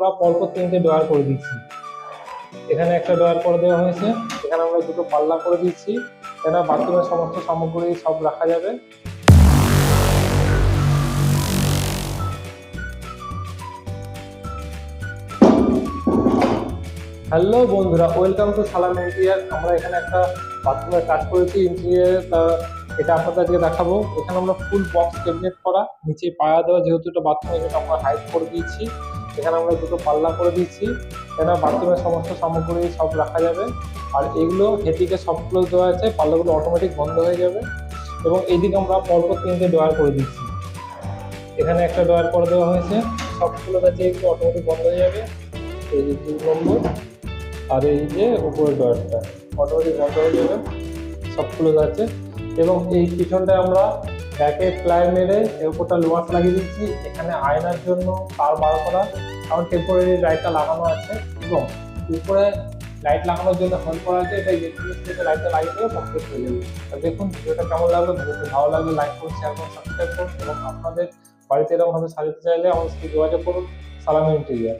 আমরা পরপর তিনটে ড্রয়ার করে দিচ্ছি। এখানে একটা ড্রয়ার করে দেওয়া হয়েছে, এখানে আমরা দুটো পাল্লা করে দিচ্ছি, এখানে বাথরুমের সমস্ত সামগ্রী সব রাখা যাবে। হ্যালো বন্ধুরা, ওয়েলকাম টু সালাম ইন্টেরিয়ার। আমরা এখানে একটা বাথরুমের কাজ করেছি ইন্টেরিয়ার, এটা আপনাদের আজকে দেখাবো। এখানে আমরা ফুল বক্স ক্যাবিনেট করা, নিচে পায়া দেওয়া, যেহেতু এটা বাথরুমে যেটা আমরা হাইট করে দিয়েছি। এখানে আমরা দুটো পাল্লা করে দিচ্ছি, এখানে বাথরুমের সমস্ত সামগ্রী সব রাখা যাবে। আর এগুলো হেঁটিকে সব ক্লোজ দেওয়া আছে, পাল্লাগুলো অটোমেটিক বন্ধ হয়ে যাবে। এবং এইদিকে আমরা পরপর তিনটে ড্রয়ার করে দিচ্ছি। এখানে একটা ড্রয়ার করে দেওয়া হয়েছে, সবগুলো আছে, এগুলো অটোমেটিক বন্ধ হয়ে যাবে। এই যে 2 নম্বর, আর এই যে উপরের ডয়ারটা অটোমেটিক বন্ধ হয়ে যাবে, সব ক্লোজ আছে। এবং এই পিছনটায় আমরা ব্যাকে প্লাই মেরে উপরটা লোয়াস লাগিয়ে দিচ্ছি। এখানে আয়নার জন্য তার বার করা, কারণ টেম্পোরারি লাইটটা লাগানো আছে, এবং উপরে লাইট লাগানোর জন্য হোল করা আছে। এটা ইলেকট্রিক থেকে লাইটটা লাগিয়ে দেবে, কমপ্লিট হয়ে যাবে। আর দেখুন ভিডিওটা কেমন লাগলো, ভিডিওটা ভালো লাগলে লাইক করুন, শেয়ার করুন, সাবস্ক্রাইব করুন। এবং আপনাদের বাড়িতে এরকমভাবে সাজাতে চাইলে আমাদের সাথে যোগাযোগ করুন, সালাম ইন্টেরিয়ার।